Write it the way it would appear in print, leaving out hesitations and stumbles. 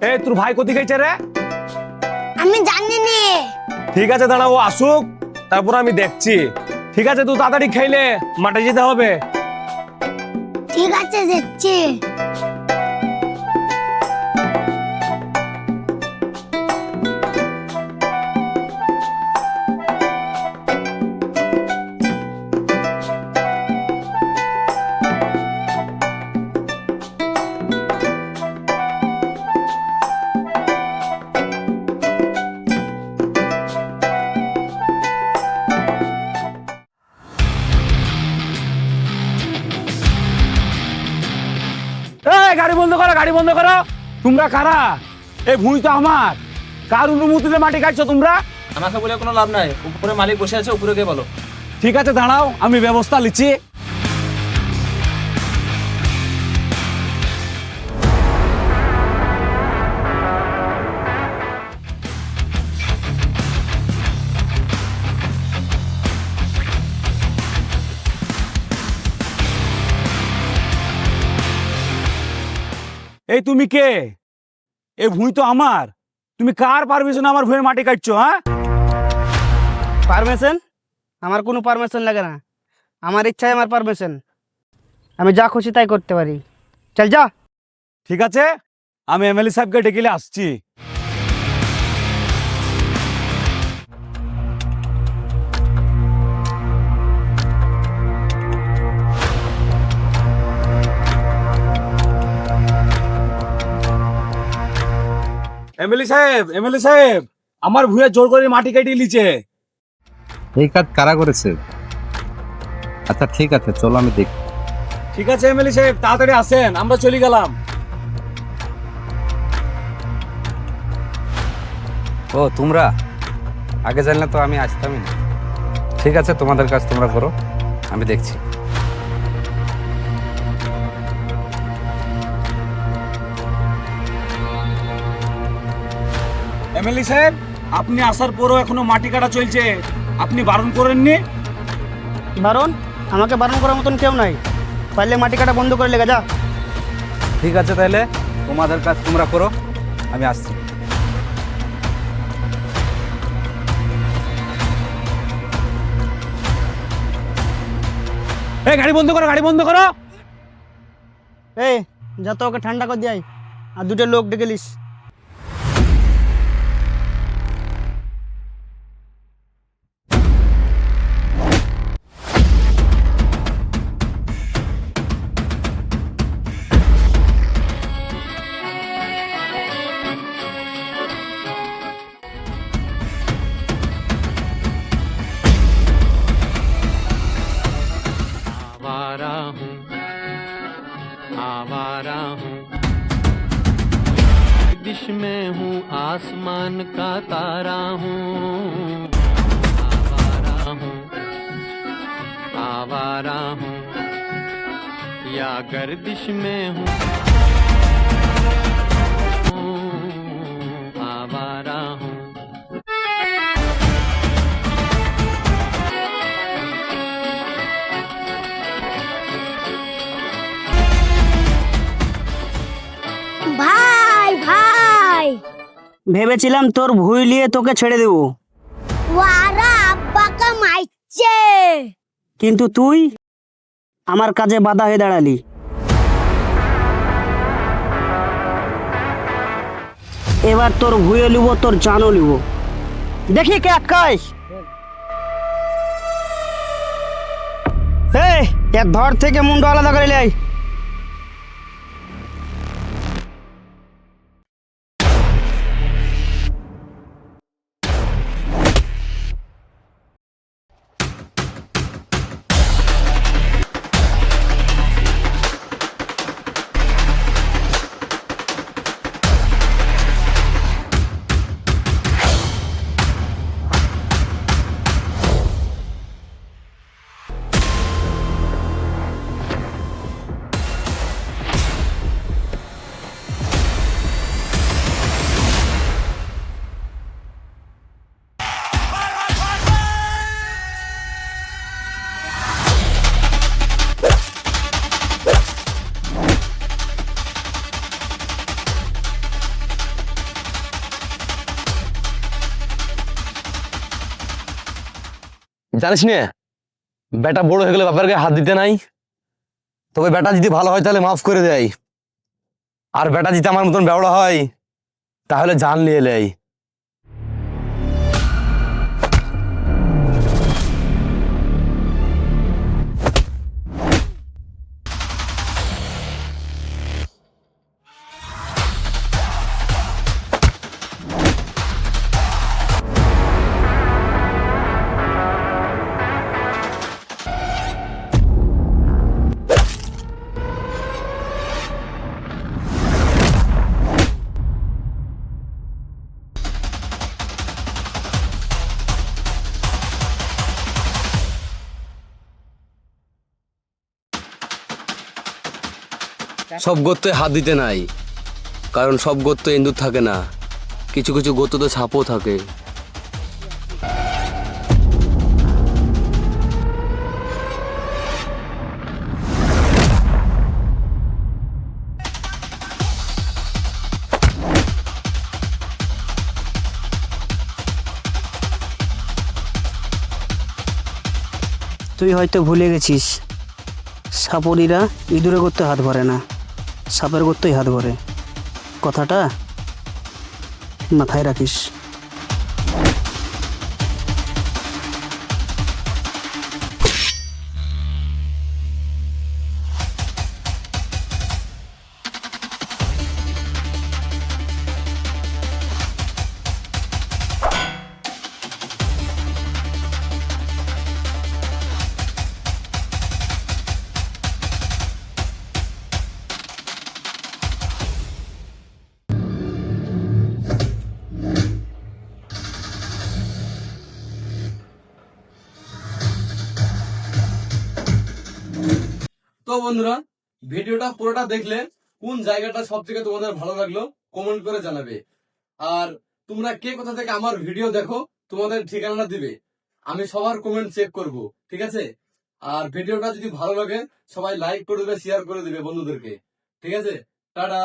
এই তোর ভাই কোথায় গেছে রে? আমি জানি নে। ঠিক আছে দাঁড়া, ও আসুক, তারপর আমি দেখছি। ঠিক আছে, তুই তাড়াতাড়ি খাইলে মাঠে যেতে হবে। ঠিক আছে যাচ্ছি। এই গাড়ি বন্ধ করো, গাড়ি বন্ধ করো। তোমরা কারা? এই ভূমি তো আমার। কার অনুমতিতে মাটি কাটছো তোমরা? আমাকে বলে কোনো লাভ নাই, উপরে মালিক বসে আছে, উপরে গিয়ে বলো। ঠিক আছে দাঁড়াও, আমি ব্যবস্থা নিচ্ছি। এই তুমি কে? এই ভূমি তো আমার। তুমি কার পারমিশন আমার ভূমির মাটি কাটছো? হ্যাঁ, পারমিশন? আমার কোনো পারমিশন লাগে না, আমার ইচ্ছাই আমার পারমিশন। আমি যা খুশি তাই করতে পারি। চল যা। ঠিক আছে, আমি এমএলএ সাহেবকে ডেকে আসছি। এমএলএ সাহেব, এমএলএ সাহেব, আমার ভূঁয়ে জোর করে মাটি কাটিয়ে নিচে। এই কাজ কারা করেছে? আচ্ছা ঠিক আছে, চলো আমি দেখি। ঠিক আছে এমএলএ সাহেব, তাড়াতাড়ি আসেন, আমরা চলে গেলাম। ও তোমরা, আগে জানলে তো আমি আসতামই না। ঠিক আছে, তোমাদের কাজ তোমরা করো, আমি দেখছি। এমএলএ সাহেব, আপনি আসার পরও এখনো মাটি কাটা চলছে, আপনি বারণ করেননি? বারণ? আমাকে বারণ করার মতন কেউ নাই। পারলে মাটি কাটা বন্ধ করে লেগে যা। ঠিক আছে, তাহলে তোমাদের কাজ তোমরা করো, আমি আসছি। এই গাড়ি বন্ধ করো, গাড়ি বন্ধ করো। এই যা, তো ওকে ঠান্ডা করে দিয়াই, আর দুটো লোক ডেকে লিস। आवारा हूँ, आवारा हूँ, दिश में हूँ, आसमान का तारा हूँ। आवारा हूँ, आवारा हूँ, या गर्दिश में हूँ, आवारा हूँ। ভাই ভাই, ভেবেছিলাম তোর ভুই নিয়ে তোকে ছেড়ে দেবো, ওরা আব্বাকে মারছে। কিন্তু তুই আমার কাজে বাধা হয়ে দাঁড়ালি। এবার তোর ভুয়ে লিব, তোর জানও লিব, দেখি কে আটকাইস। এই এর ধর থেকে মুন্ড আলাদা করে লাই। জানিস নে, বেটা বড় হয়ে গেলে বাপের গায়ে হাত দিতে নাই। তবে বেটা যদি ভালো হয় তাহলে মাফ করে দেয়, আর বেটা যদি আমার মতন বেওড়া হয় তাহলে জান নিয়ে নেয়। সব গর্তে হাত দিতে নাই, কারণ সব গর্ত ইঁদুর থাকে না, কিছু কিছু গর্ততে সাপও থাকে। তুই হয়তো ভুলে গেছিস, সাপরিরা ইঁদুরে করতে হাত ভরে না, সাপের করতেই হাত ভরে। কথাটা মাথায় রাখিস। তো বন্ধুরা, ভিডিওটা পুরোটা দেখলে কোন জায়গাটা সব থেকে তোমাদের ভালো লাগলো কমেন্ট করে জানাবে। আর তোমরা কে কোথা থেকে আমার ভিডিও দেখো তোমাদের ঠিকানাটা দিবে, আমি সবার কমেন্ট চেক করব, ঠিক আছে? আর ভিডিওটা যদি ভালো লাগে সবাই লাইক করে দেবে, শেয়ার করে দিবে বন্ধুদেরকে, ঠিক আছে? টাটা।